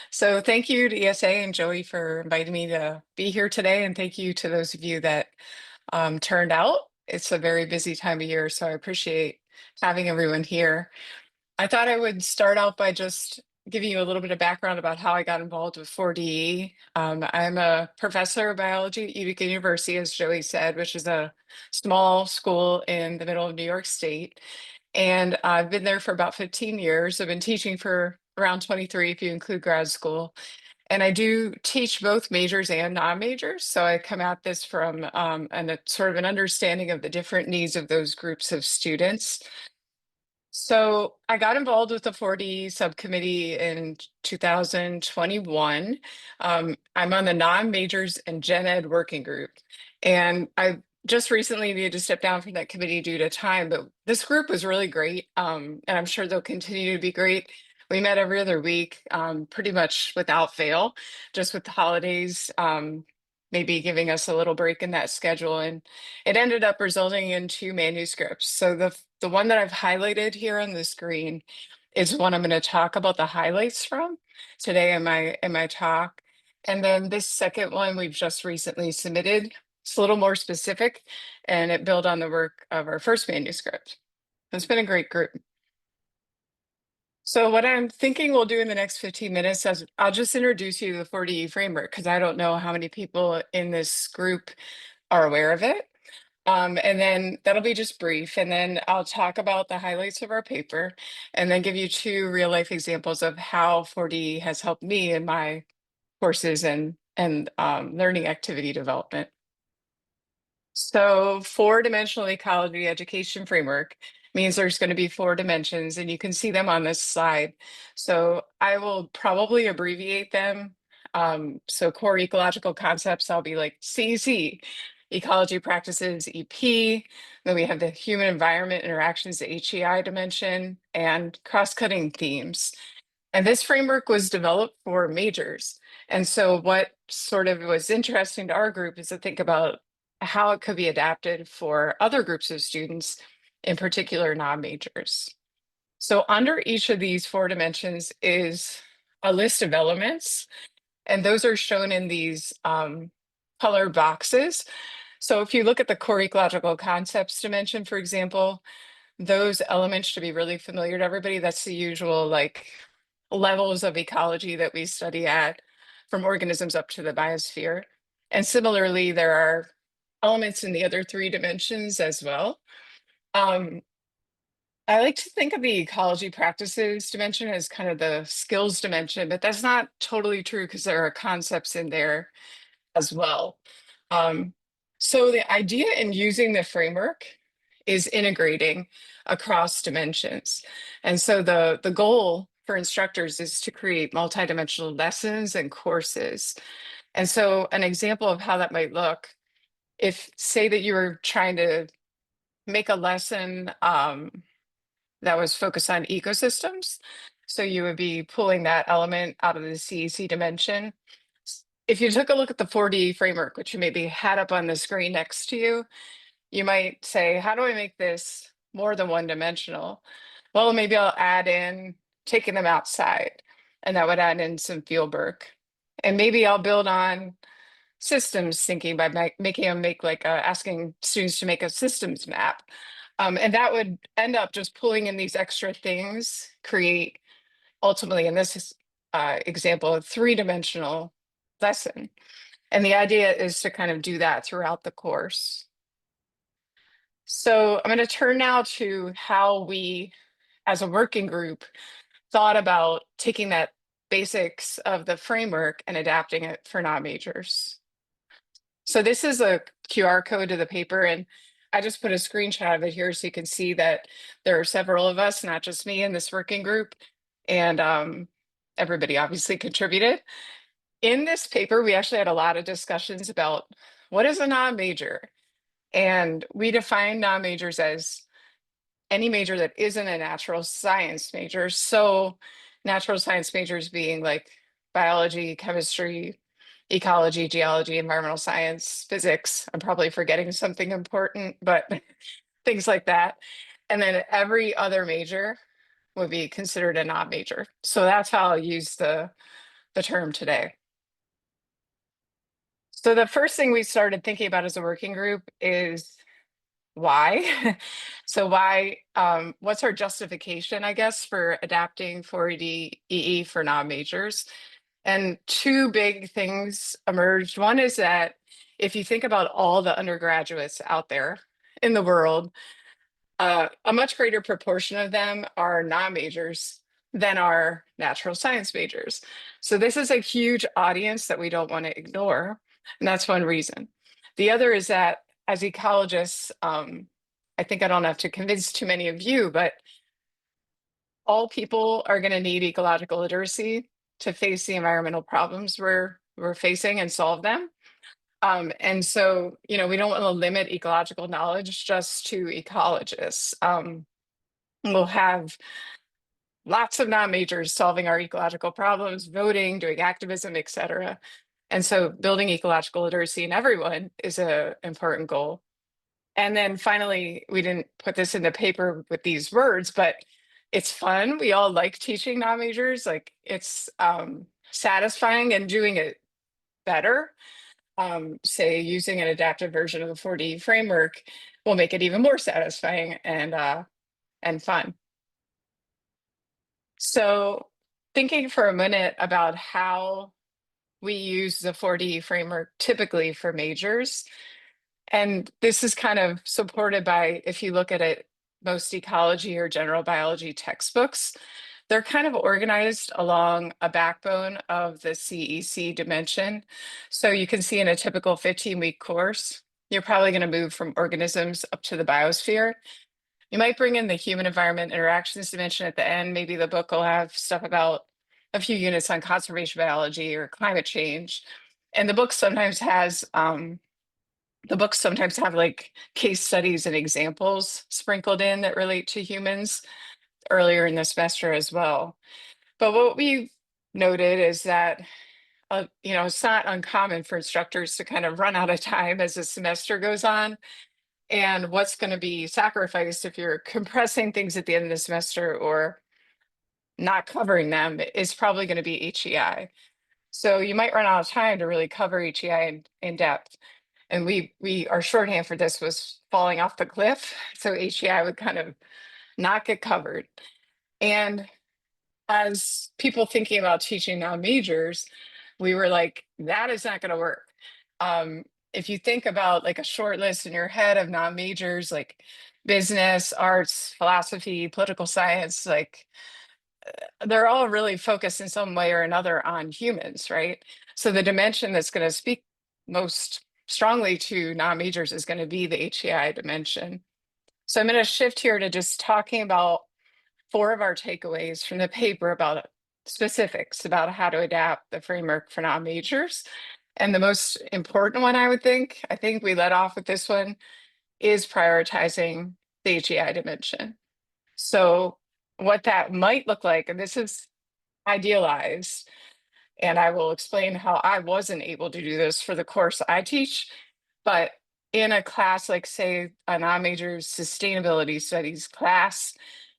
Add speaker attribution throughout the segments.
Speaker 1: So thank you to ESA and Joey for inviting me to be here today. And thank you to those of you that turned out. It's a very busy time of year, so I appreciate having everyone here. I thought I would start out by just giving you a little bit of background about how I got involved with 4DE. I'm a professor of biology at Utica University, as Joey said, which is a small school in the middle of New York State. And I've been there for about 15 years. I've been teaching for around 23 if you include grad school. And I do teach both majors and non-majors. So I come at this from a sort of an understanding of the different needs of those groups of students. So I got involved with the 4D subcommittee in 2021. I'm on the non-majors and gen ed working group. And I just recently needed to step down from that committee due to time, but this group was really great. And I'm sure they'll continue to be great. We met every other week, pretty much without fail, just with the holidays, maybe giving us a little break in that schedule. And it ended up resulting in two manuscripts. So the one that I've highlighted here on the screen is one I'm going to talk about the highlights from today in my talk. And then this second one we've just recently submitted. It's a little more specific, and it built on the work of our first manuscript. It's been a great group. So what I'm thinking we'll do in the next 15 minutes is I'll just introduce you to the 4DE framework because I don't know how many people in this group are aware of it. And then that'll be just brief. And then I'll talk about the highlights of our paper and then give you two real life examples of how 4D has helped me in my courses and learning activity development. So four-dimensional ecology education framework means there's going to be four dimensions, and you can see them on this slide. So I will probably abbreviate them. So core ecological concepts, I'll be like CEC, ecology practices, EP. Then we have the human environment interactions, the HEI dimension, and cross-cutting themes. And this framework was developed for majors. And so what sort of was interesting to our group is to think about how it could be adapted for other groups of students, in particular non-majors. So under each of these four dimensions is a list of elements, and those are shown in these colored boxes. So if you look at the core ecological concepts dimension, for example, those elements should be really familiar to everybody. That's the usual like levels of ecology that we study at, from organisms up to the biosphere. And similarly, there are elements in the other three dimensions as well. I like to think of the ecology practices dimension as kind of the skills dimension, but that's not totally true because there are concepts in there as well. Um, so the idea in using the framework is integrating across dimensions. And so the goal for instructors is to create multidimensional lessons and courses. And so an example of how that might look, if say that you were trying to make a lesson that was focused on ecosystems, so you would be pulling that element out of the CEC dimension. If you took a look at the 4D framework, which you maybe had up on the screen next to you, you might say, how do I make this more than one dimensional? Well, maybe I'll add in taking them outside, and that would add in some field work. And maybe I'll build on systems thinking by making them make like asking students to make a systems map. And that would end up just pulling in these extra things, create ultimately in this example, a three-dimensional lesson. And the idea is to kind of do that throughout the course. So I'm going to turn now to how we, as a working group, thought about taking that basics of the framework and adapting it for non-majors. So this is a QR code to the paper, and I just put a screenshot of it here so you can see that there are several of us, not just me in this working group, and everybody obviously contributed. In this paper, we actually had a lot of discussions about what is a non-major, and we define non-majors as any major that isn't a natural science major. So natural science majors being like biology, chemistry, ecology, geology, environmental science, physics. I'm probably forgetting something important, but things like that. And then every other major would be considered a non-major. So that's how I'll use the the term today. So the first thing we started thinking about as a working group is why. So why, what's our justification, I guess, for adapting 4D EE for non-majors? And two big things emerged. One is that if you think about all the undergraduates out there in the world, a much greater proportion of them are non-majors than are natural science majors. So this is a huge audience that we don't want to ignore. And that's one reason. The other is that as ecologists, I think I don't have to convince too many of you, but all people are going to need ecological literacy to face the environmental problems we're facing and solve them. And so, we don't want to limit ecological knowledge just to ecologists. We'll have lots of non-majors solving our ecological problems, voting, doing activism, et cetera. And so building ecological literacy in everyone is an important goal. And then finally, we didn't put this in the paper with these words, but it's fun. We all like teaching non-majors. Like it's satisfying, and doing it better, say using an adaptive version of the 4D framework, will make it even more satisfying and fun. So thinking for a minute about how we use the 4D framework typically for majors, and this is kind of supported by, if you look at it, most ecology or general biology textbooks, they're kind of organized along a backbone of the CEC dimension. So you can see in a typical 15-week course, you're probably going to move from organisms up to the biosphere. You might bring in the human environment interactions dimension at the end. Maybe the book will have stuff about a few units on conservation biology or climate change. And the book sometimes has like case studies and examples sprinkled in that relate to humans earlier in the semester as well. But what we've noted is that it's not uncommon for instructors to kind of run out of time as the semester goes on. And what's going to be sacrificed if you're compressing things at the end of the semester or not covering them is probably going to be HEI. So you might run out of time to really cover HEI in depth. And our shorthand for this was falling off the cliff. So HEI would kind of not get covered. And as people thinking about teaching non-majors, we were like, that is not going to work. If you think about like a short list in your head of non-majors, like business, arts, philosophy, political science, like they're all really focused in some way or another on humans, right? So the dimension that's going to speak most strongly to non-majors is going to be the HEI dimension. So I'm going to shift here to just talking about 4 of our takeaways from the paper about specifics about how to adapt the framework for non-majors. And the most important one, I think we led off with this one, is prioritizing the HEI dimension. So what that might look like, and this is idealized, and I will explain how I wasn't able to do this for the course I teach, but in a class like, say, a non-major sustainability studies class,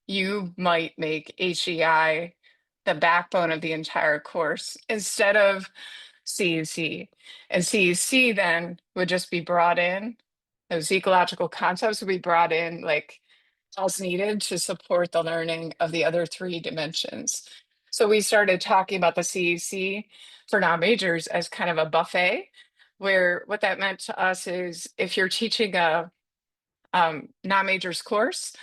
Speaker 1: you might make HEI the backbone of the entire course instead of CEC. And CEC then would just be brought in, those ecological concepts would be brought in like as needed to support the learning of the other 3 dimensions. So we started talking about the CEC for non-majors as kind of a buffet, where what that meant to us is if you're teaching a non-majors course,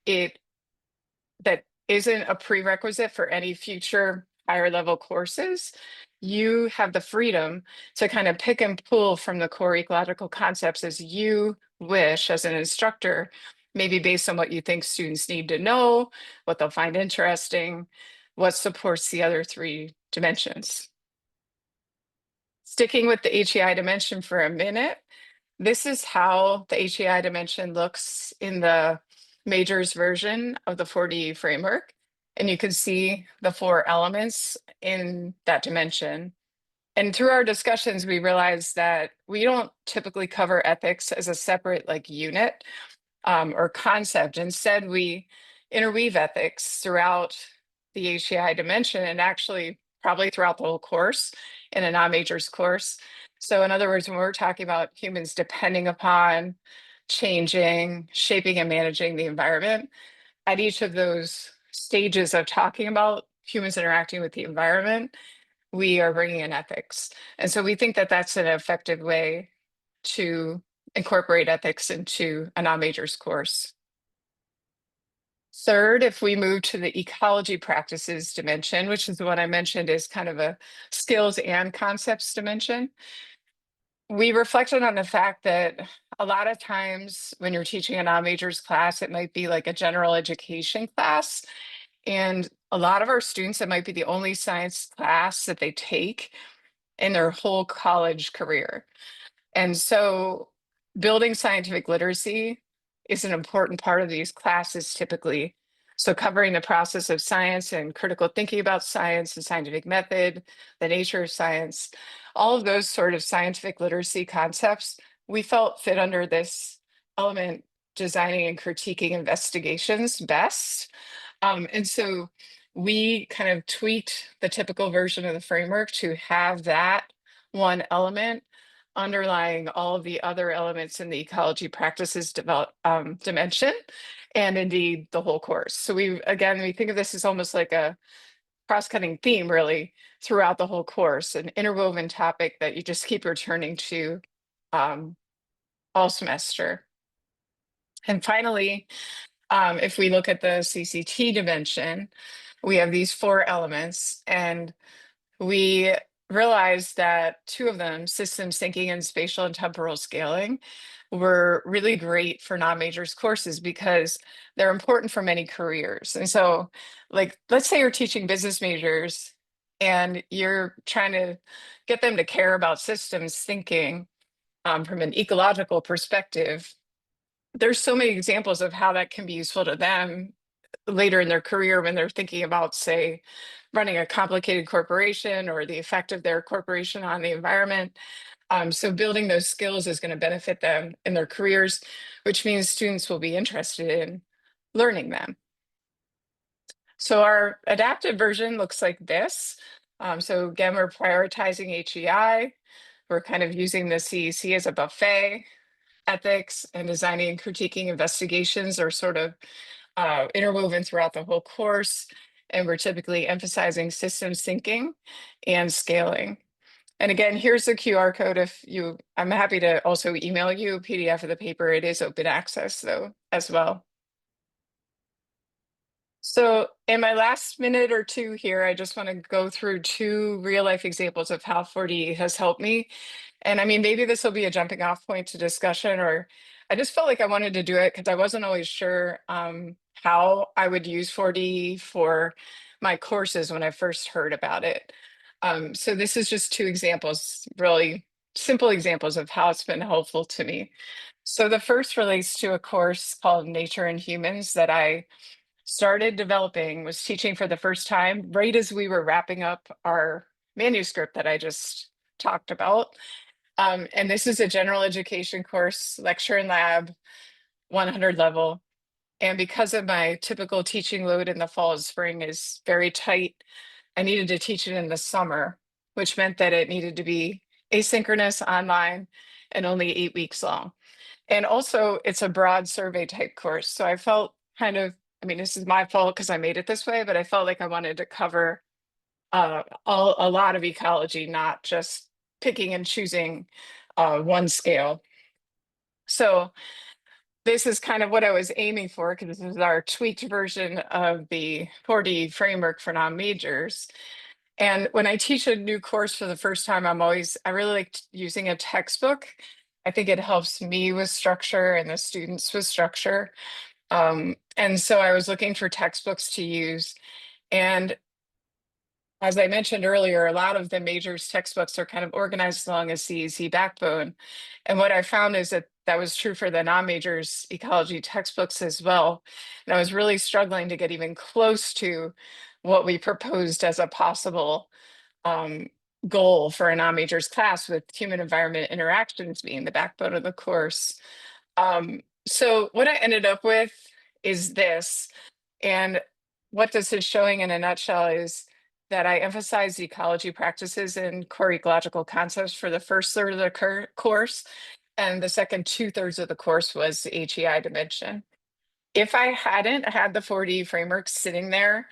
Speaker 1: that isn't a prerequisite for any future higher level courses, you have the freedom to kind of pick and pull from the core ecological concepts as you wish as an instructor, maybe based on what you think students need to know, what they'll find interesting, what supports the other 3 dimensions. Sticking with the HEI dimension for a minute, this is how the HEI dimension looks in the majors version of the 4D framework. And you can see the 4 elements in that dimension. And through our discussions, we realized that we don't typically cover ethics as a separate like unit or concept. Instead, we interweave ethics throughout the HEI dimension and actually probably throughout the whole course in a non-majors course. So in other words, when we're talking about humans depending upon, changing, shaping, and managing the environment, at each of those stages of talking about humans interacting with the environment, we are bringing in ethics. And so we think that that's an effective way to incorporate ethics into a non-majors course. Third, if we move to the ecology practices dimension, which is the one I mentioned is kind of a skills and concepts dimension, we reflected on the fact that a lot of times when you're teaching a non-majors class, it might be like a general education class. And a lot of our students, it might be the only science class that they take in their whole college career. And so building scientific literacy is an important part of these classes typically. So covering the process of science and critical thinking about science and scientific method, the nature of science, all of those sort of scientific literacy concepts, we felt fit under this element, designing and critiquing investigations best. And so we kind of tweaked the typical version of the framework to have that one element underlying all of the other elements in the ecology practices dimension, and indeed the whole course. So we think of this as almost like a cross-cutting theme really throughout the whole course, an interwoven topic that you just keep returning to um, all semester. And finally, if we look at the CCT dimension, we have these four elements, and we realized that two of them, systems thinking and spatial and temporal scaling, were really great for non-majors courses because they're important for many careers. And so, like, let's say you're teaching business majors and you're trying to get them to care about systems thinking from an ecological perspective. There's so many examples of how that can be useful to them later in their career when they're thinking about, say, running a complicated corporation or the effect of their corporation on the environment. So building those skills is going to benefit them in their careers, which means students will be interested in learning them. So our adaptive version looks like this. So again, we're prioritizing HEI. We're kind of using the CEC as a buffet. Ethics and designing and critiquing investigations are sort of interwoven throughout the whole course. And we're typically emphasizing systems thinking and scaling. And again, here's the QR code I'm happy to also email you a PDF of the paper. It is open access though, as well. So in my last minute or two here, I just want to go through two real life examples of how 4D has helped me. And I mean, maybe this will be a jumping off point to discussion, or I just felt like I wanted to do it because I wasn't always sure how I would use 4D for my courses when I first heard about it. So this is just two examples, really simple examples of how it's been helpful to me. So the first relates to a course called Nature and Humans that I started developing, was teaching for the first time right as we were wrapping up our manuscript that I just talked about. And this is a general education course, lecture and lab, 100 level. And because of my typical teaching load in the fall and spring is very tight, I needed to teach it in the summer, which meant that it needed to be asynchronous, online, and only 8 weeks long. And also, it's a broad survey type course. So I felt kind of, I mean, this is my fault because I made it this way, but I felt like I wanted to cover a lot of ecology, not just picking and choosing one scale. So this is kind of what I was aiming for because this is our tweaked version of the 4D framework for non-majors. And when I teach a new course for the first time, I really like using a textbook. I think it helps me with structure and the students with structure. And so I was looking for textbooks to use. And as I mentioned earlier, a lot of the majors textbooks are kind of organized along a CEC backbone. And what I found is that that was true for the non-majors ecology textbooks as well. And I was really struggling to get even close to what we proposed as a possible goal for a non-majors class, with human environment interactions being the backbone of the course. So what I ended up with is this. And what this is showing in a nutshell is that I emphasized ecology practices and core ecological concepts for the first third of the course, and the second 2/3 of the course was the HEI dimension. If I hadn't had the 4D framework sitting there,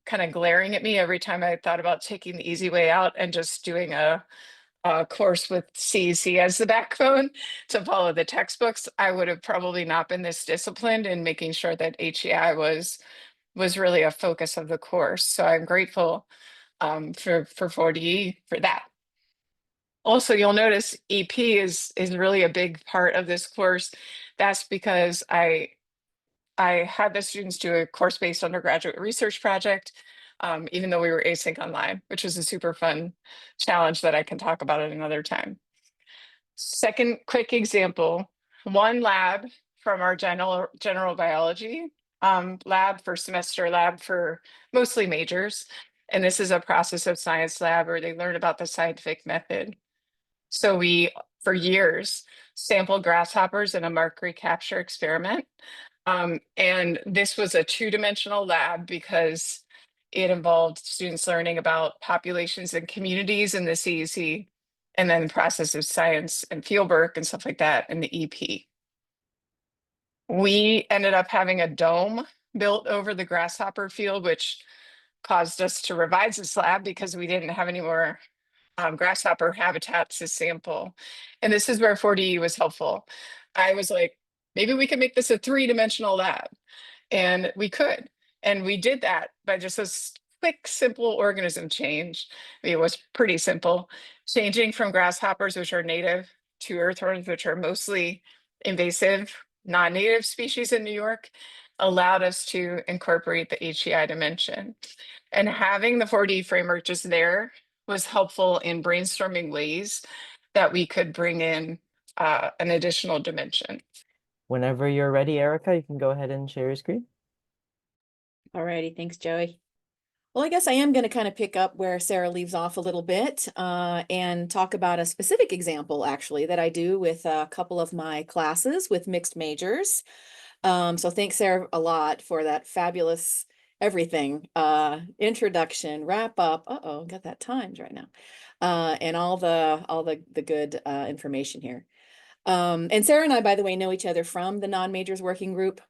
Speaker 1: kind of glaring at me every time I thought about taking the easy way out and just doing a course with CEC as the backbone to follow the textbooks, I would have probably not been this disciplined in making sure that HEI was really a focus of the course. So I'm grateful for 4D for that. Also, you'll notice EP is really a big part of this course. That's because I had the students do a course-based undergraduate research project, even though we were async online, which was a super fun challenge that I can talk about at another time. Second quick example, one lab from our general biology lab, for semester lab for mostly majors. And this is a process of science lab where they learn about the scientific method. So we, for years, sampled grasshoppers in a mark recapture experiment. And this was a two-dimensional lab because it involved students learning about populations and communities in the CEC, and then the process of science and fieldwork and stuff like that in the EP. We ended up having a dome built over the grasshopper field, which caused us to revise this lab because we didn't have any more grasshopper habitats to sample. And this is where 4D was helpful. I was like, maybe we can make this a three-dimensional lab. And we could. And we did that by just a quick, simple organism change. I mean, it was pretty simple. Changing from grasshoppers, which are native, to earthworms, which are mostly invasive, non-native species in New York, allowed us to incorporate the HEI dimension. And having the 4D framework just there was helpful in brainstorming ways that we could bring in an additional dimension.
Speaker 2: Whenever you're ready, Erica, you can go ahead and share your screen.
Speaker 3: All righty, thanks, Joey. Well, I guess I am going to kind of pick up where Sarah leaves off a little bit and talk about a specific example, actually, that I do with a couple of my classes with mixed majors. So thanks, Sarah, a lot for that fabulous everything, introduction, wrap up. Uh-oh, got that timed right now. And all the good information here. And Sarah and I, by the way, know each other from the non-majors working group.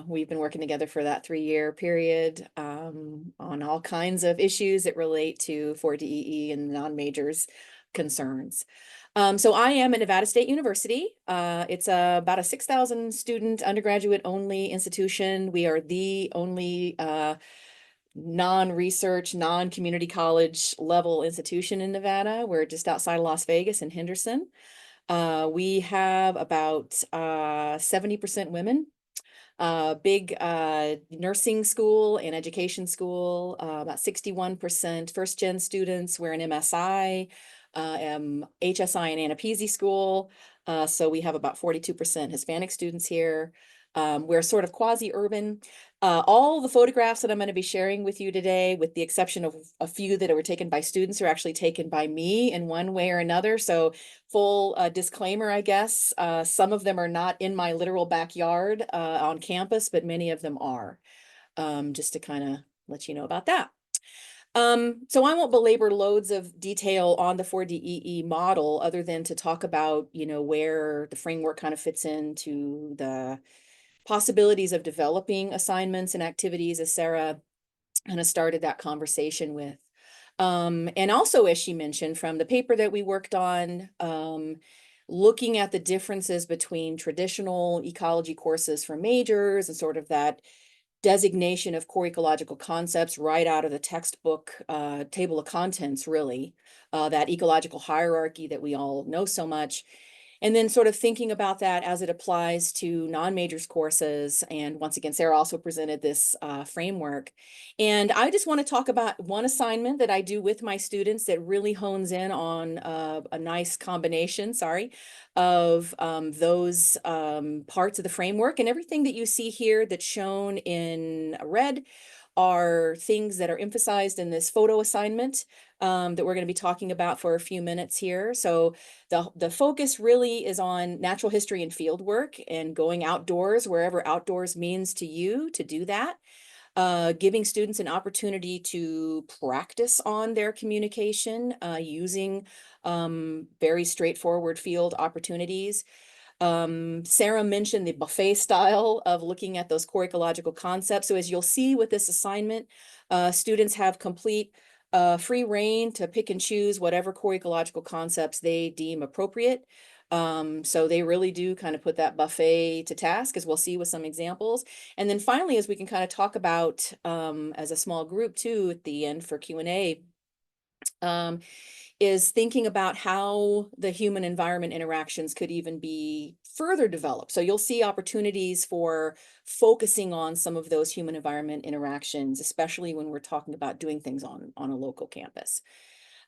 Speaker 3: We've been working together for that 3-year period on all kinds of issues that relate to 4DEE and non-majors concerns. So I am at Nevada State University. It's about a 6,000 student undergraduate only institution. We are the only non-research, non-community college level institution in Nevada. We're just outside of Las Vegas in Henderson. We have about 70% women. Big nursing school and education school, about 61% first-gen students. We're an MSI, HSI and Anapesi school. So we have about 42% Hispanic students here. We're sort of quasi-urban. All the photographs that I'm going to be sharing with you today, with the exception of a few that were taken by students, are actually taken by me in one way or another. So full disclaimer, I guess. Some of them are not in my literal backyard on campus, but many of them are, just to kind of let you know about that. So I won't belabor loads of detail on the 4DEE model other than to talk about, where the framework kind of fits into the possibilities of developing assignments and activities, as Sarah kind of started that conversation with. And also, as she mentioned, from the paper that we worked on, looking at the differences between traditional ecology courses for majors and sort of that designation of core ecological concepts right out of the textbook table of contents, really, that ecological hierarchy that we all know so much. And then sort of thinking about that as it applies to non-majors courses. And once again, Sarah also presented this framework. And I just want to talk about one assignment that I do with my students that really hones in on a nice combination, of those parts of the framework. And everything that you see here that's shown in red are things that are emphasized in this photo assignment that we're going to be talking about for a few minutes here. So the focus really is on natural history and field work and going outdoors, wherever outdoors means to you, to do that. giving students an opportunity to practice on their communication using very straightforward field opportunities. Sara mentioned the buffet style of looking at those core ecological concepts. So as you'll see with this assignment, students have complete free reign to pick and choose whatever core ecological concepts they deem appropriate. So they really do kind of put that buffet to task, as we'll see with some examples. And then finally, as we can kind of talk about as a small group too at the end for Q&A, is thinking about how the human environment interactions could even be further developed. So you'll see opportunities for focusing on some of those human environment interactions, especially when we're talking about doing things on a local campus.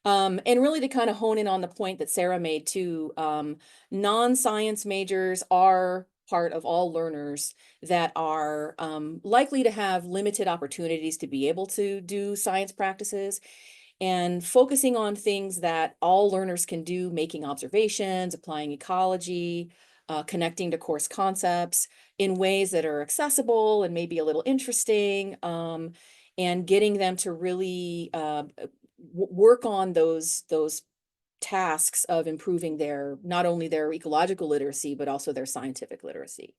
Speaker 3: And really to kind of hone in on the point that Sara made too, non-science majors are part of all learners that are likely to have limited opportunities to be able to do science practices, and focusing on things that all learners can do, making observations, applying ecology, connecting to course concepts in ways that are accessible and maybe a little interesting, and getting them to really work on those tasks of improving not only their ecological literacy, but also their scientific literacy.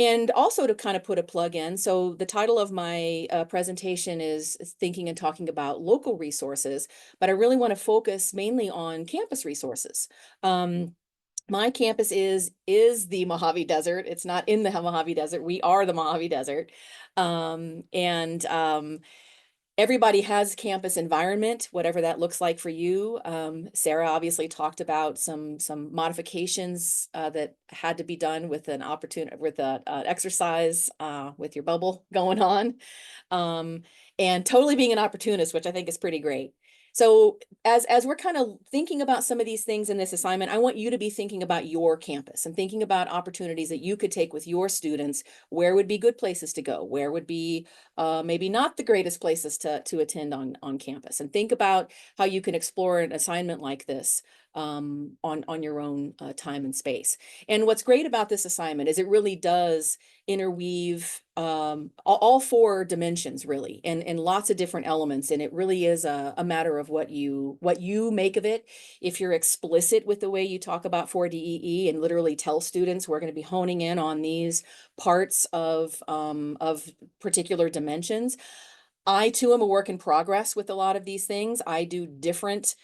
Speaker 3: And also to kind of put a plug in, so the title of my presentation is thinking and talking about local resources, but I really want to focus mainly on campus resources. My campus is the Mojave Desert. It's not in the Mojave Desert. We are the Mojave Desert. Everybody has campus environment, whatever that looks like for you. Sara obviously talked about some modifications that had to be done with an opportunity, with an exercise, with your bubble going on, and totally being an opportunist, which I think is pretty great. So as we're kind of thinking about some of these things in this assignment, I want you to be thinking about your campus and thinking about opportunities that you could take with your students. Where would be good places to go? Where would be maybe not the greatest places to attend on campus? And think about how you can explore an assignment like this on your own time and space. And what's great about this assignment is it really does interweave all four dimensions really, and lots of different elements. And it really is a matter of what you make of it. If you're explicit with the way you talk about 4DEE and literally tell students we're going to be honing in on these parts of particular dimensions. I too am a work in progress with a lot of these things. I do different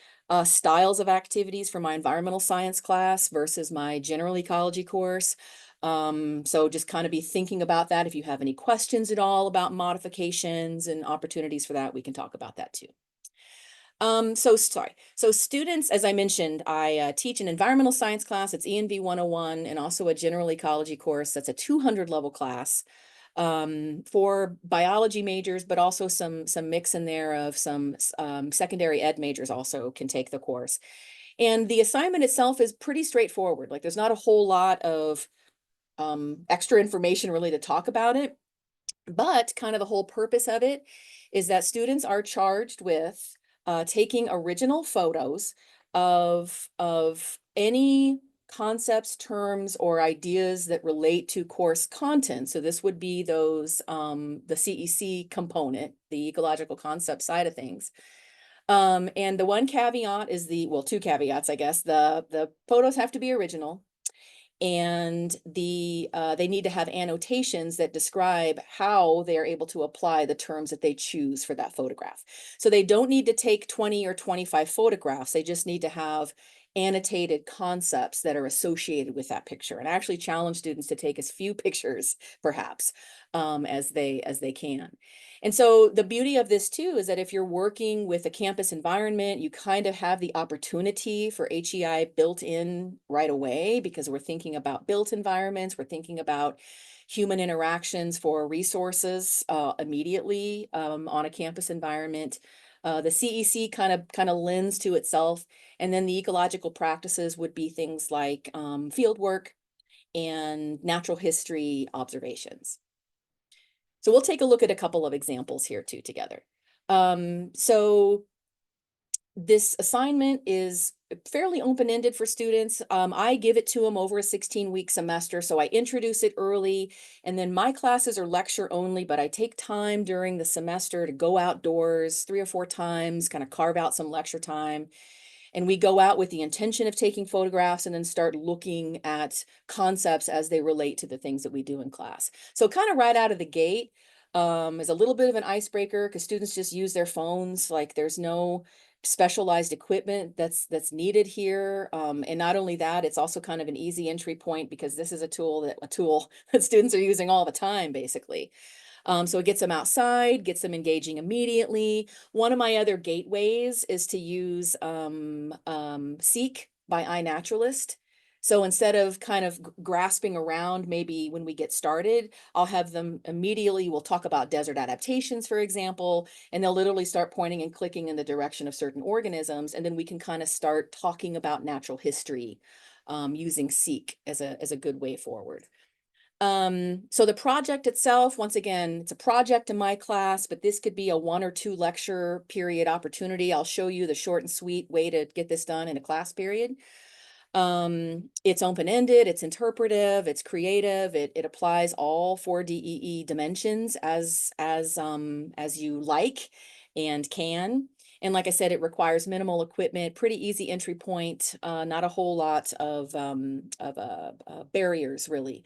Speaker 3: styles of activities for my environmental science class versus my general ecology course. So just kind of be thinking about that. If you have any questions at all about modifications and opportunities for that, we can talk about that too. So students, as I mentioned, I teach an environmental science class. It's ENV 101, and also a general ecology course. That's a 200 level class for biology majors, but also some mix in there of some secondary ed majors also can take the course. And the assignment itself is pretty straightforward. Like there's not a whole lot of extra information really to talk about it, but kind of the whole purpose of it is that students are charged with taking original photos of any concepts, terms, or ideas that relate to course content. So this would be those, the CEC component, the ecological concept side of things. And the one caveat is two caveats, I guess. The photos have to be original, and they need to have annotations that describe how they are able to apply the terms that they choose for that photograph. So they don't need to take 20 or 25 photographs. They just need to have annotated concepts that are associated with that picture. And I actually challenge students to take as few pictures, perhaps, as they can. And so the beauty of this too is that if you're working with a campus environment, you kind of have the opportunity for HEI built in right away, because we're thinking about built environments, we're thinking about human interactions for resources immediately on a campus environment. The CEC kind of lends to itself, and then the ecological practices would be things like field work and natural history observations. So we'll take a look at a couple of examples here too together. So this assignment is fairly open-ended for students. I give it to them over a 16-week semester, so I introduce it early, and then my classes are lecture only, but I take time during the semester to go outdoors 3 or 4 times, kind of carve out some lecture time. And we go out with the intention of taking photographs and then start looking at concepts as they relate to the things that we do in class. So kind of right out of the gate is a little bit of an icebreaker because students just use their phones. Like there's no specialized equipment that's needed here. And not only that, it's also kind of an easy entry point because this is a tool that students are using all the time, basically. So it gets them outside, gets them engaging immediately. One of my other gateways is to use Seek by iNaturalist. So instead of kind of grasping around, maybe when we get started, I'll have them immediately, we'll talk about desert adaptations, for example, and they'll literally start pointing and clicking in the direction of certain organisms. And then we can kind of start talking about natural history using Seek as a good way forward. So the project itself, once again, it's a project in my class, but this could be a 1 or 2 lecture period opportunity. I'll show you the short and sweet way to get this done in a class period. It's open-ended, it's interpretive, it's creative, it applies all 4 DEE dimensions as you like and can. And like I said, it requires minimal equipment, pretty easy entry point, not a whole lot of barriers really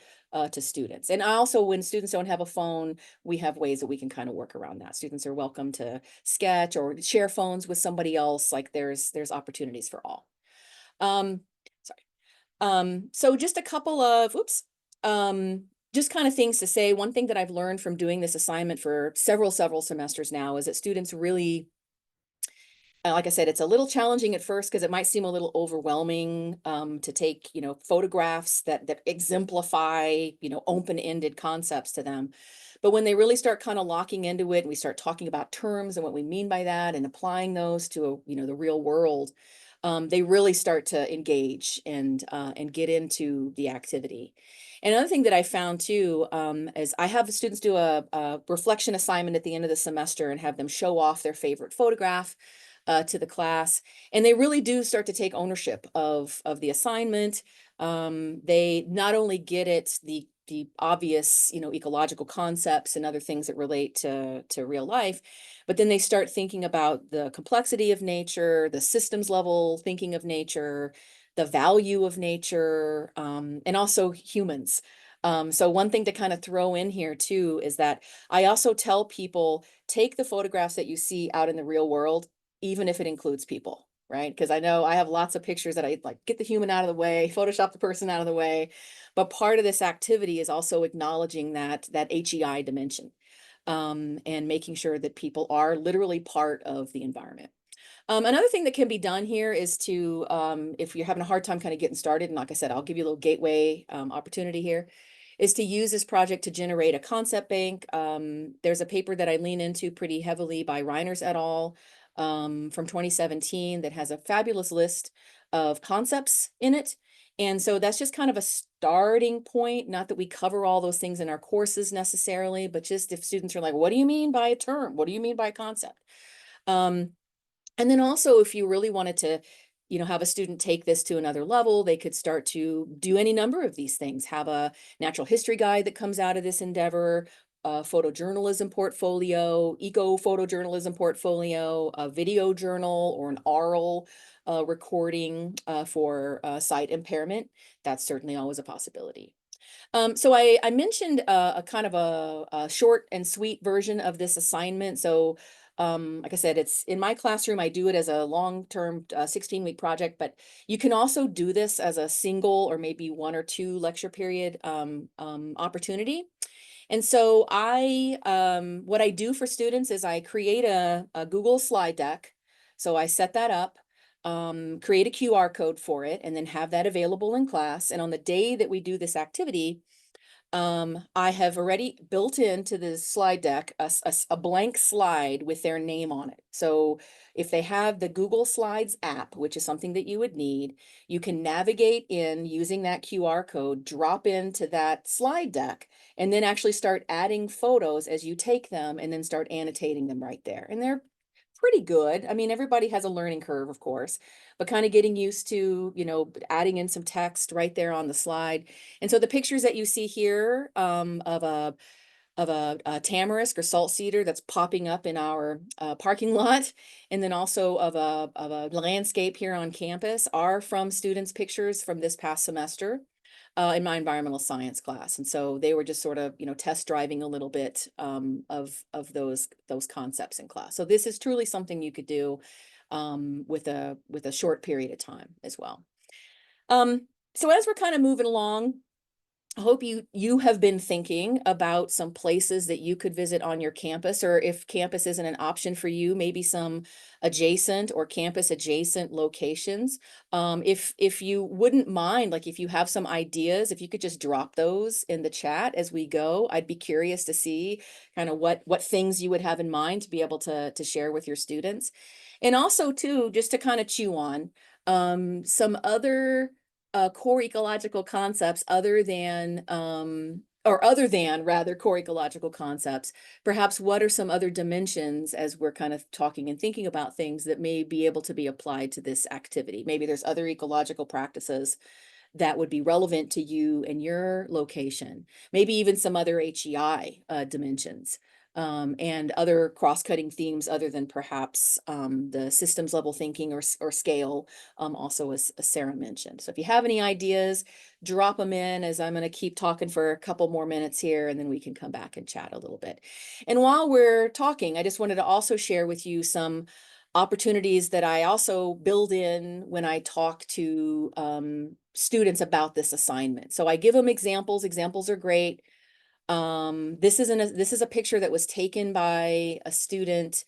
Speaker 3: to students. And also when students don't have a phone, we have ways that we can kind of work around that. Students are welcome to sketch or share phones with somebody else. Like there's opportunities for all. So just a couple of, just kind of things to say. One thing that I've learned from doing this assignment for several semesters now is that students really, like I said, it's a little challenging at first because it might seem a little overwhelming to take, photographs that exemplify, open-ended concepts to them. But when they really start kind of locking into it and we start talking about terms and what we mean by that and applying those to, the real world, they really start to engage and get into the activity. And another thing that I found too is I have students do a reflection assignment at the end of the semester and have them show off their favorite photograph to the class, and they really do start to take ownership of the assignment. They not only get it the obvious, ecological concepts and other things that relate to real life, but then they start thinking about the complexity of nature, the systems level thinking of nature, the value of nature, and also humans. So one thing to kind of throw in here too is that I also tell people, take the photographs that you see out in the real world, even if it includes people, right? Because I know I have lots of pictures that I like, get the human out of the way, Photoshop the person out of the way. But part of this activity is also acknowledging that HEI dimension and making sure that people are literally part of the environment. Another thing that can be done here is to, if you're having a hard time kind of getting started, and like I said, I'll give you a little gateway opportunity here, is to use this project to generate a concept bank. There's a paper that I lean into pretty heavily by Reiners et al. From 2017 that has a fabulous list of concepts in it. And so that's just kind of a starting point. Not that we cover all those things in our courses necessarily, but just if students are like, what do you mean by a term? What do you mean by a concept? And then also if you really wanted to, have a student take this to another level, they could start to do any number of these things, have a natural history guide that comes out of this endeavor, a photojournalism portfolio, eco-photojournalism portfolio, a video journal, or an oral recording for sight impairment. That's certainly always a possibility. So I mentioned a kind of a short and sweet version of this assignment. So like I said, it's in my classroom. I do it as a long-term 16-week project, but you can also do this as a single or maybe 1 or 2 lecture period opportunity. And so what I do for students is I create a Google slide deck. So I set that up, create a QR code for it, and then have that available in class. And on the day that we do this activity, I have already built into the slide deck a blank slide with their name on it. So if they have the Google Slides app, which is something that you would need, you can navigate in using that QR code, drop into that slide deck, and then actually start adding photos as you take them and then start annotating them right there. And they're pretty good. I mean, everybody has a learning curve, of course, but kind of getting used to, adding in some text right there on the slide. And so the pictures that you see here of a tamarisk or salt cedar that's popping up in our parking lot, and then also of a landscape here on campus are from students' pictures from this past semester in my environmental science class. And so they were just sort of, test driving a little bit of those concepts in class. So this is truly something you could do with a short period of time as well. So as we're kind of moving along, I hope you have been thinking about some places that you could visit on your campus, or if campus isn't an option for you, maybe some adjacent or campus adjacent locations. If you wouldn't mind, like if you have some ideas, if you could just drop those in the chat as we go, I'd be curious to see kind of what things you would have in mind to be able to share with your students. And also too, just to kind of chew on some other core ecological concepts other than rather core ecological concepts. Perhaps what are some other dimensions as we're kind of talking and thinking about things that may be able to be applied to this activity? Maybe there's other ecological practices that would be relevant to you and your location, maybe even some other HEI dimensions. And other cross-cutting themes other than perhaps the systems level thinking or scale, also as Sarah mentioned. So if you have any ideas, drop them in, as I'm going to keep talking for a couple more minutes here, and then we can come back and chat a little bit. And while we're talking, I just wanted to also share with you some opportunities that I also build in when I talk to students about this assignment. So I give them examples. Examples are great. This is a picture that was taken by a student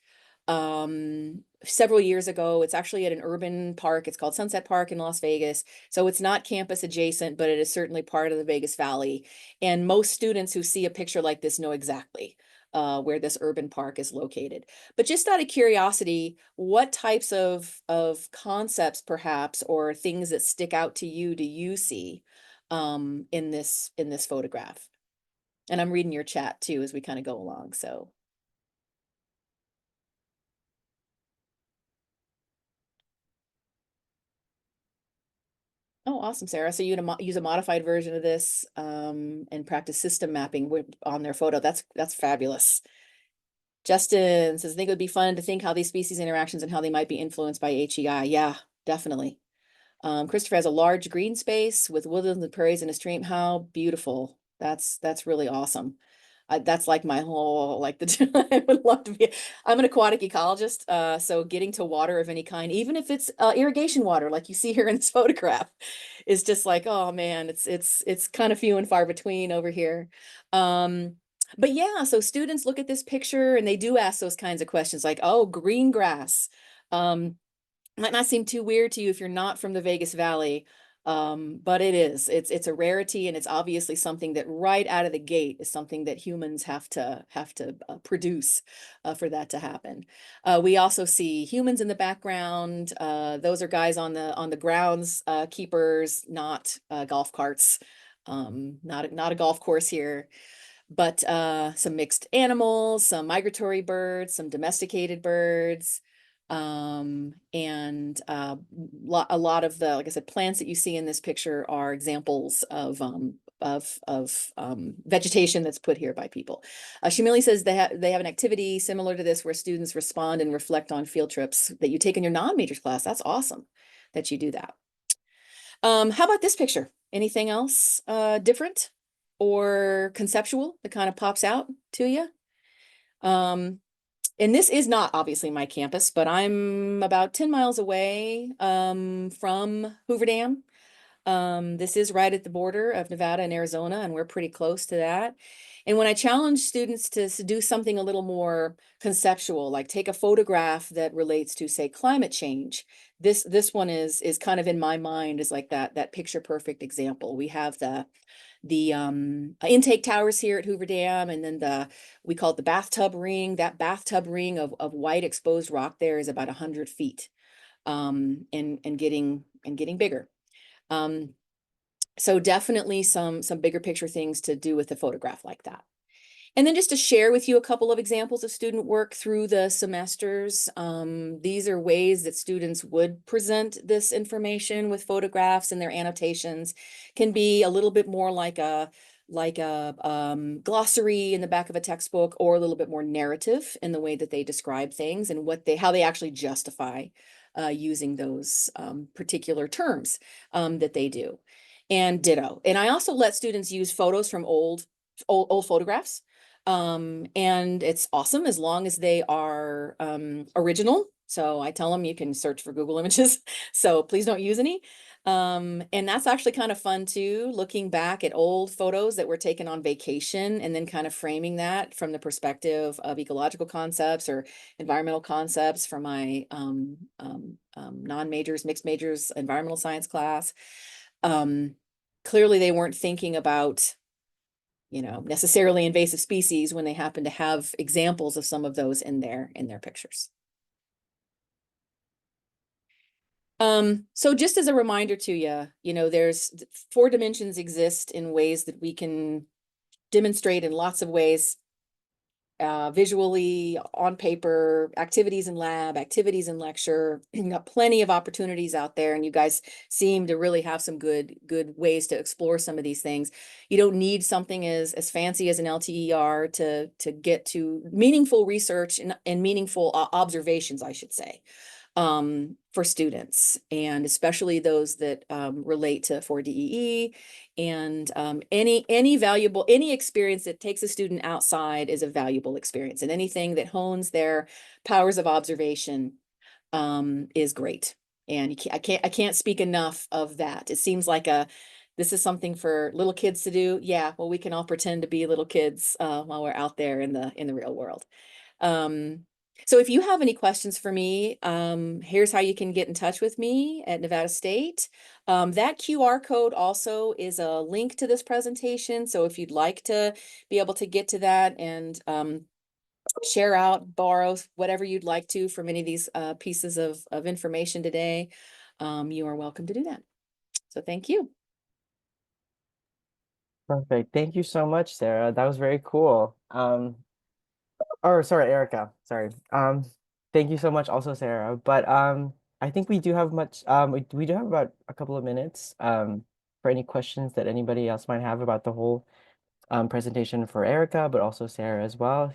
Speaker 3: several years ago. It's actually at an urban park. It's called Sunset Park in Las Vegas. So it's not campus adjacent, but it is certainly part of the Vegas Valley. And most students who see a picture like this know exactly where this urban park is located. But just out of curiosity, what types of concepts perhaps, or things that stick out to you, do you see in this photograph? And I'm reading your chat too as we kind of go along. So. Oh, awesome, Sarah. So you use a modified version of this and practice system mapping on their photo. That's fabulous. Justin says, I think it would be fun to think how these species interactions and how they might be influenced by HEI. Yeah, definitely. Christopher has a large green space with woodlands and prairies and a stream. How beautiful. That's really awesome. That's like my whole, like I would love to be, I'm an aquatic ecologist. So getting to water of any kind, even if it's irrigation water, like you see here in this photograph, is just like, oh man, it's kind of few and far between over here. But yeah, so students look at this picture and they do ask those kinds of questions like, oh, green grass. Might not seem too weird to you if you're not from the Vegas Valley, but it is. It's a rarity, and it's obviously something that right out of the gate is something that humans have to produce for that to happen. We also see humans in the background. Those are guys on the grounds keepers, not golf carts. Not a golf course here, but some mixed animals, some migratory birds, some domesticated birds. And a lot of the, like I said, plants that you see in this picture are examples of vegetation that's put here by people. Shamili says they have an activity similar to this where students respond and reflect on field trips that you take in your non-majors class. That's awesome that you do that. How about this picture? Anything else different or conceptual that kind of pops out to you? And this is not obviously my campus, but I'm about 10 miles away from Hoover Dam. This is right at the border of Nevada and Arizona, and we're pretty close to that. And when I challenge students to do something a little more conceptual, like take a photograph that relates to, say, climate change, this one is kind of in my mind is like that picture perfect example. We have the intake towers here at Hoover Dam, and then we call it the bathtub ring. That bathtub ring of white exposed rock there is about 100 feet, and getting bigger. So definitely some bigger picture things to do with a photograph like that. And then just to share with you a couple of examples of student work through the semesters. These are ways that students would present this information with photographs, and their annotations can be a little bit more like a glossary in the back of a textbook, or a little bit more narrative in the way that they describe things and how they actually justify using those particular terms that they do. And ditto. And I also let students use photos from old photographs. And it's awesome as long as they are original. So I tell them you can search for Google Images, so please don't use any. And that's actually kind of fun too, looking back at old photos that were taken on vacation and then kind of framing that from the perspective of ecological concepts or environmental concepts from my non-majors, mixed majors, environmental science class. Clearly they weren't thinking about necessarily invasive species when they happen to have examples of some of those in their pictures. So just as a reminder to you, there's 4 dimensions exist in ways that we can demonstrate in lots of ways, visually, on paper, activities in lab, activities in lecture. You got plenty of opportunities out there, and you guys seem to really have some good ways to explore some of these things. You don't need something as fancy as an LTER to get to meaningful research and meaningful observations, I should say, for students, and especially those that relate to 4DEE. And any experience that takes a student outside is a valuable experience, and anything that hones their powers of observation is great. And I can't speak enough of that. It seems like this is something for little kids to do. Yeah, well, we can all pretend to be little kids while we're out there in the real world. So if you have any questions for me, here's how you can get in touch with me at Nevada State. That QR code also is a link to this presentation. So if you'd like to be able to get to that and share out, borrow, whatever you'd like to from any of these pieces of information today, you are welcome to do that. So thank you.
Speaker 2: Perfect. Thank you so much, Sarah. That was very cool. Or sorry, Erica. Sorry. Thank you so much also, Sarah. But I think we do have we do have about a couple of minutes for any questions that anybody else might have about the whole presentation for Erica, but also Sarah as well.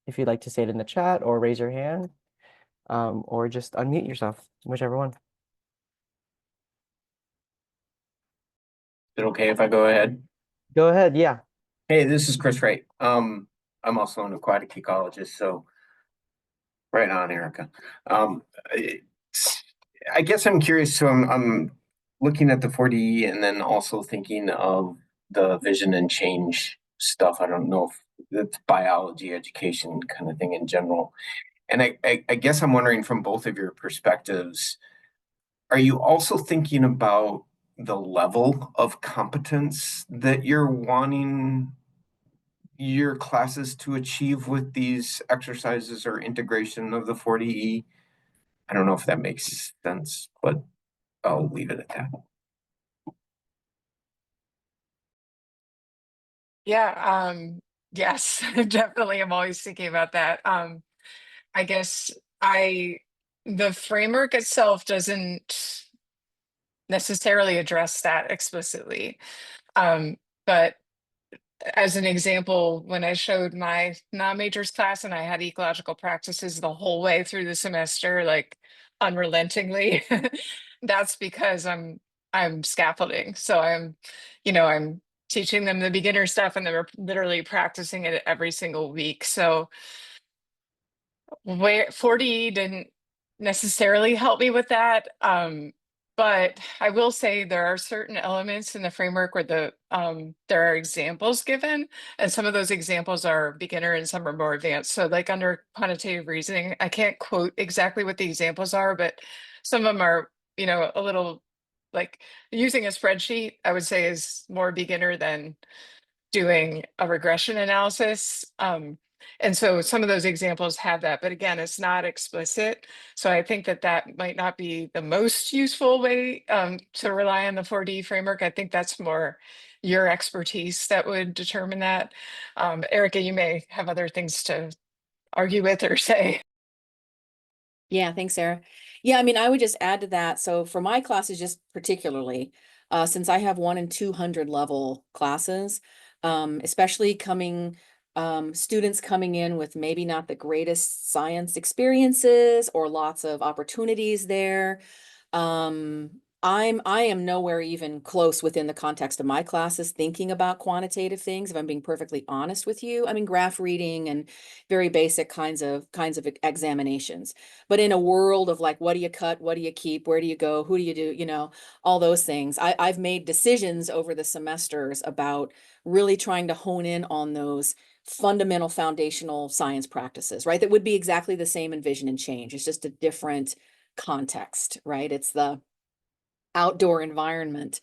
Speaker 2: If you'd like to say it in the chat or raise your hand, or just unmute yourself, whichever one.
Speaker 4: Is it okay if I go ahead?
Speaker 2: Go ahead, yeah.
Speaker 4: Hey, this is Chris Wright. I'm also an aquatic ecologist, so right on, Erica. I guess I'm curious, so I'm looking at the 4D and then also thinking of the vision and change stuff. I don't know if it's biology, education kind of thing in general. And I guess I'm wondering from both of your perspectives, are you also thinking about the level of competence that you're wanting your classes to achieve with these exercises or integration of the 4DE? I don't know if that makes sense, but I'll leave it at that.
Speaker 1: Yeah, yes, definitely. I'm always thinking about that. I guess the framework itself doesn't necessarily address that explicitly. But as an example, when I showed my non-majors class and I had ecological practices the whole way through the semester, like unrelentingly, that's because I'm scaffolding. So I'm teaching them the beginner stuff and they're literally practicing it every single week. So where 4D didn't necessarily help me with that. But I will say there are certain elements in the framework where there are examples given, and some of those examples are beginner and some are more advanced. So like under quantitative reasoning, I can't quote exactly what the examples are, but some of them are, a little like using a spreadsheet, I would say is more beginner than doing a regression analysis. And so some of those examples have that, but again, it's not explicit. So I think that might not be the most useful way to rely on the 4D framework. I think that's more your expertise that would determine that. Erica, you may have other things to argue with or say.
Speaker 3: Yeah, thanks, Sarah. Yeah, I mean, I would just add to that. So for my classes, just particularly, since I have 1 and 200 level classes, especially students coming in with maybe not the greatest science experiences or lots of opportunities there. I am nowhere even close within the context of my classes thinking about quantitative things, if I'm being perfectly honest with you. I mean, graph reading and very basic kinds of examinations. But in a world of like, what do you cut? What do you keep? Where do you go? Who do you do? You know, all those things. I've made decisions over the semesters about really trying to hone in on those fundamental foundational science practices, right? That would be exactly the same in vision and change. It's just a different context, right? It's the outdoor environment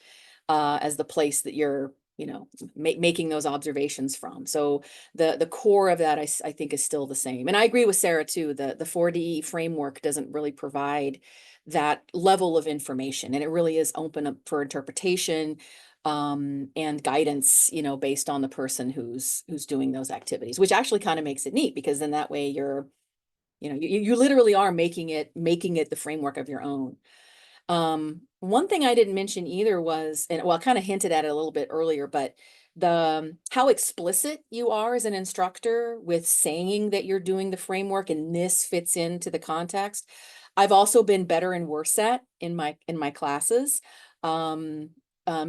Speaker 3: as the place that you're, you know, making those observations from. So the core of that, I think, is still the same. And I agree with Sarah too. The 4D framework doesn't really provide that level of information, and it really is open up for interpretation and guidance, you know, based on the person who's doing those activities, which actually kind of makes it neat, because then that way you're, you know, you literally are making it the framework of your own. One thing I didn't mention either was, and well, I kind of hinted at it a little bit earlier, but the how explicit you are as an instructor with saying that you're doing the framework and this fits into the context. I've also been better and worse at in my classes. Um,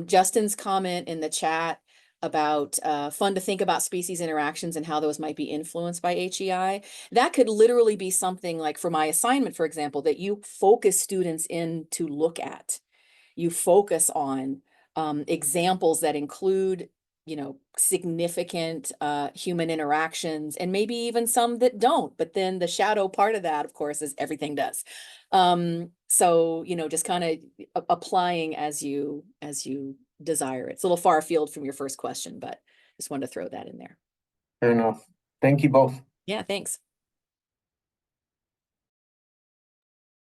Speaker 3: Justin's comment in the chat about fun to think about species interactions and how those might be influenced by HEI. That could literally be something like, for my assignment, for example, that you focus students in to look at. You focus on examples that include, you know, significant human interactions, and maybe even some that don't. But then the shadow part of that, of course, is everything does. So, you know, just kind of applying as you desire. It's a little far afield from your first question, but just wanted to throw that in there.
Speaker 4: Fair enough. Thank you both.
Speaker 3: Yeah, thanks.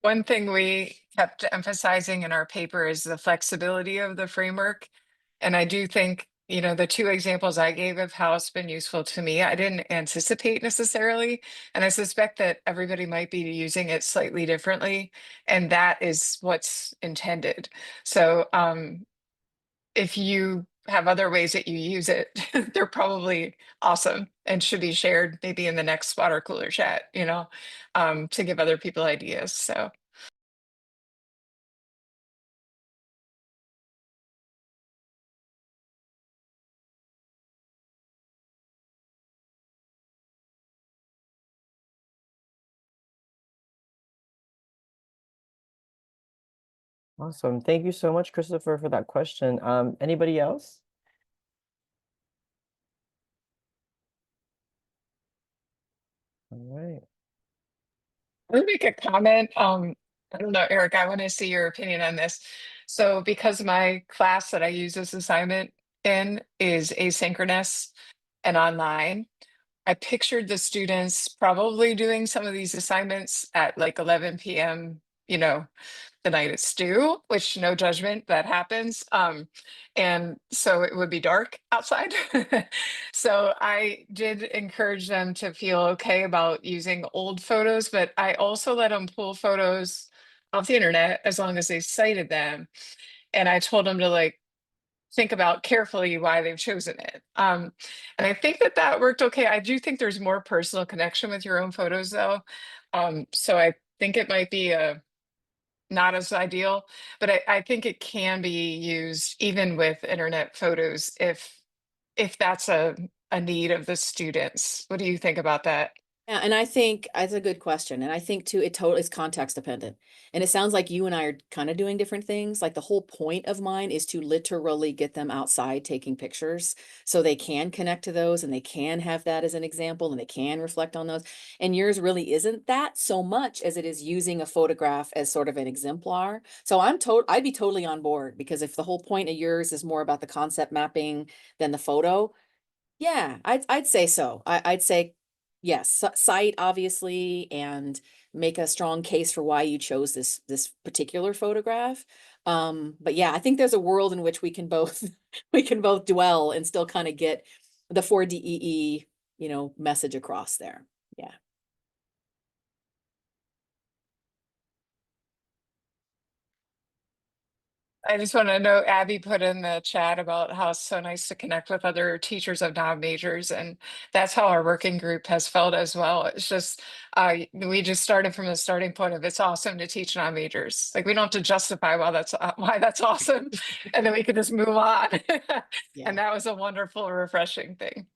Speaker 1: One thing we kept emphasizing in our paper is the flexibility of the framework. And I do think, you know, the 2 examples I gave of how it's been useful to me, I didn't anticipate necessarily. And I suspect that everybody might be using it slightly differently. And that is what's intended. So if you have other ways that you use it, they're probably awesome and should be shared maybe in the next water cooler chat, you know, to give other people ideas. So.
Speaker 2: Awesome. Thank you so much, Christopher, for that question. Anybody else? All right.
Speaker 1: Let me make a comment. I don't know, Eric, I want to see your opinion on this. So because my class that I use this assignment in is asynchronous and online, I pictured the students probably doing some of these assignments at like 11 p.m., you know, the night it's due, which no judgment, that happens. And so it would be dark outside. So I did encourage them to feel okay about using old photos, but I also let them pull photos off the internet as long as they cited them. And I told them to like think about carefully why they've chosen it. And I think that that worked okay. I do think there's more personal connection with your own photos though. So I think it might be not as ideal, but I think it can be used even with internet photos if that's a need of the students. What do you think about that?
Speaker 3: Yeah, and I think that's a good question. And I think too, it totally is context dependent. And it sounds like you and I are kind of doing different things. Like the whole point of mine is to literally get them outside taking pictures so they can connect to those and they can have that as an example and they can reflect on those. And yours really isn't that so much as it is using a photograph as sort of an exemplar. So I'd be totally on board, because if the whole point of yours is more about the concept mapping than the photo, yeah, I'd say so. I'd say yes, cite obviously, and make a strong case for why you chose this particular photograph. But yeah, I think there's a world in which we can both we can both dwell and still kind of get the 4DEE, message across there. Yeah.
Speaker 1: I just want to note Abby put in the chat about how it's so nice to connect with other teachers of non-majors, and that's how our working group has felt as well. It's just we just started from the starting point of it's awesome to teach non-majors. Like we don't have to justify why that's awesome, and then we can just move on.
Speaker 3: Yeah.
Speaker 1: And that was a wonderful, refreshing thing.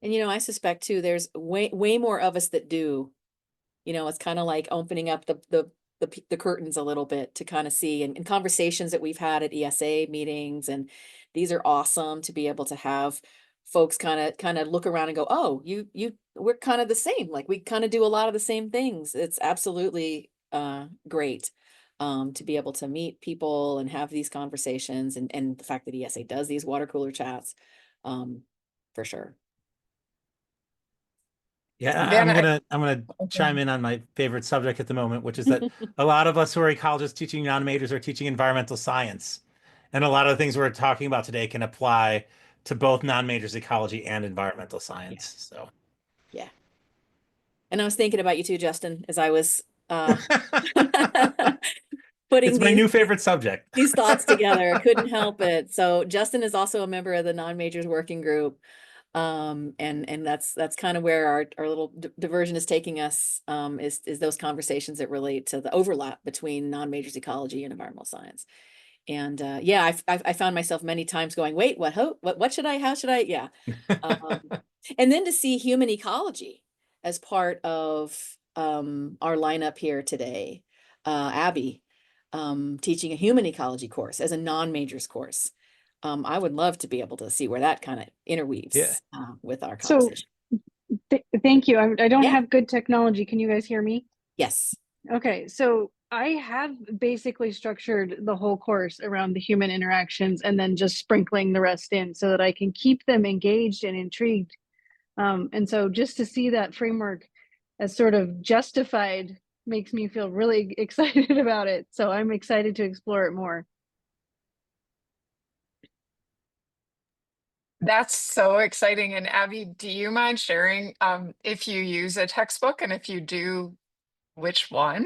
Speaker 3: And I suspect too, there's way more of us that do. It's kind of like opening up the curtains a little bit to kind of see, and conversations that we've had at ESA meetings, and these are awesome to be able to have folks kind of look around and go, oh, we're kind of the same. Like we kind of do a lot of the same things. It's absolutely great to be able to meet people and have these conversations, and the fact that ESA does these water cooler chats, for sure.
Speaker 5: Yeah,
Speaker 1: Dan,
Speaker 5: I'm gonna chime in on my favorite subject at the moment, which is that a lot of us who are ecologists teaching non-majors are teaching environmental science. And a lot of the things we're talking about today can apply to both non-majors ecology and environmental science. So
Speaker 3: Yeah. And I was thinking about you too, Justin, as I was putting
Speaker 5: it's my new favorite subject.
Speaker 3: these thoughts together. I couldn't help it. So Justin is also a member of the non-majors working group. And that's kind of where our little diversion is taking us, is those conversations that relate to the overlap between non-majors ecology and environmental science. And yeah, I found myself many times going, wait, what should how should I? Yeah. And then to see human ecology as part of our lineup here today, Abby teaching a human ecology course as a non-majors course. I would love to be able to see where that kind of interweaves with our conversation.
Speaker 6: Thank you. I don't
Speaker 3: Yeah.
Speaker 6: have good technology. Can you guys hear me?
Speaker 3: Yes.
Speaker 6: Okay, so I have basically structured the whole course around the human interactions and then just sprinkling the rest in so that I can keep them engaged and intrigued. And so just to see that framework as sort of justified makes me feel really excited about it. So I'm excited to explore it more.
Speaker 1: that's so exciting. And Abby, do you mind sharing if you use a textbook, and if you do, which one?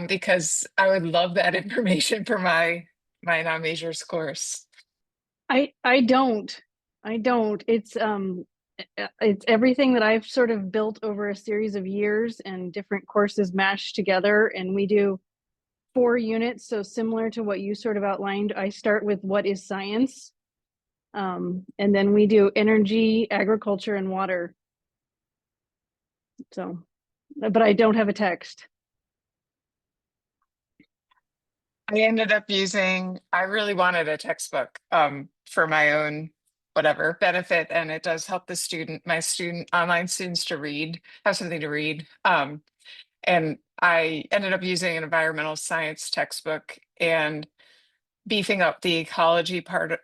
Speaker 1: Because I would love that information for my non-majors course.
Speaker 6: I don't. It's everything that I've sort of built over a series of years and different courses mashed together, and we do 4 units, so similar to what you sort of outlined. I start with what is science, and then we do energy, agriculture, and water. So, but I don't have a text.
Speaker 1: I ended up I really wanted a textbook for my own whatever benefit, and it does help my online students to have something to read. And I ended up using an environmental science textbook and beefing up the ecology part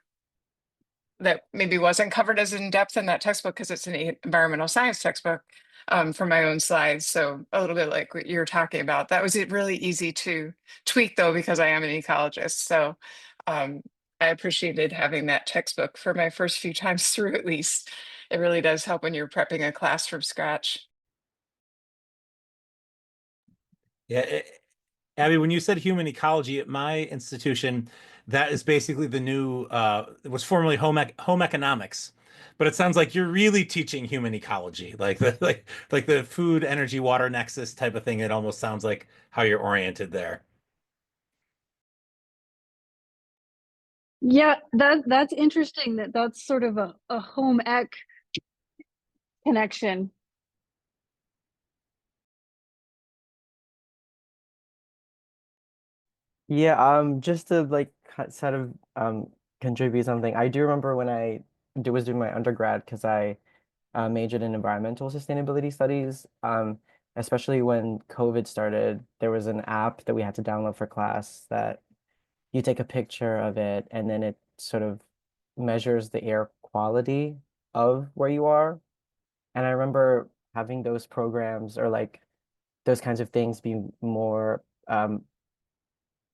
Speaker 1: that maybe wasn't covered as in depth in that textbook because it's an environmental science textbook, for my own slides. So a little bit like what you're talking about. That was really easy to tweak though, because I am an ecologist. So I appreciated having that textbook for my first few times through, at least. It really does help when you're prepping a class from scratch.
Speaker 5: Yeah, Abby, when you said human ecology at my institution, that is basically the new, it was formerly home economics, but it sounds like you're really teaching human ecology, like like the food, energy, water nexus type of thing. It almost sounds like how you're oriented there.
Speaker 6: Yeah, that's interesting that's sort of a home ec connection.
Speaker 2: Yeah, just to like sort of contribute something. I do remember when was doing my undergrad, because I majored in environmental sustainability studies. especially when COVID started, there was an app that we had to download for class that you take a picture of it and then it sort of measures the air quality of where you are. And I remember having those programs or like those kinds of things be more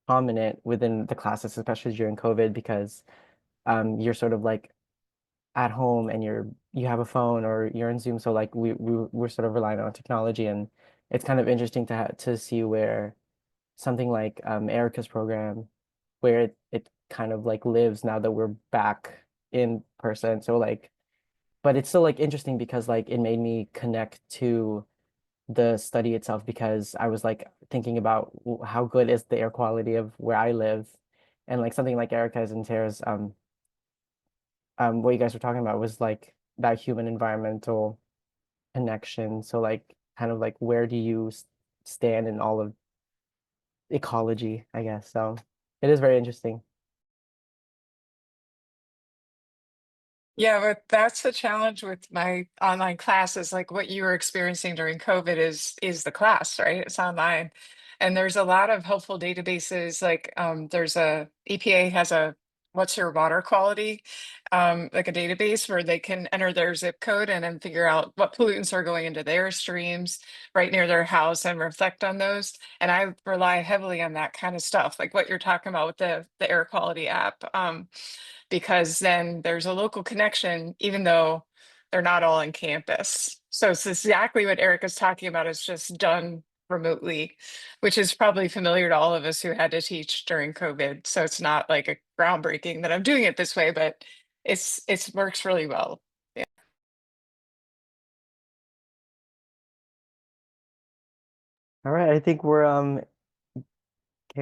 Speaker 2: prominent within the classes, especially during COVID, because you're sort of like at home and you have a phone or you're in Zoom. So like we're sort of relying on technology, and it's kind of interesting to see where something like Erica's program, where it kind of like lives now that we're back in person. So like, but it's still like interesting because like it made me connect to the study itself because I was like thinking about how good is the air quality of where I live, and like something like Erica's and Tara's what you guys were talking about was like that human environmental connection. So like kind of like where do you stand in all of ecology, I guess. So it is very interesting.
Speaker 1: Yeah, but that's the challenge with my online classes. Like what you were experiencing during COVID is the class, right? It's online. And there's a lot of helpful databases. Like there's a EPA has a what's your water quality, like a database where they can enter their zip code and then figure out what pollutants are going into their streams right near their house and reflect on those. And I rely heavily on that kind of stuff, like what you're talking about with the air quality app. Because then there's a local connection, even though they're not all on campus. So it's exactly what Erica's talking about. It's just done remotely, which is probably familiar to all of us who had to teach during COVID. So it's not like a groundbreaking that I'm doing it this way, but it works really well. Yeah.
Speaker 2: All right, I think we're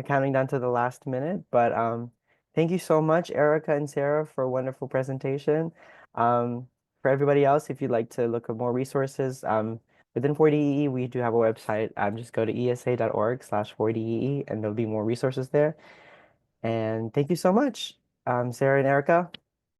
Speaker 2: counting down to the last minute, but thank you so much, Erica and Sarah, for a wonderful presentation. For everybody else, if you'd like to look at more resources, within 4DEE, we do have a website. Just go to esa.org/4DEE, and there'll be more resources there. And thank you so much, Sarah and Erica.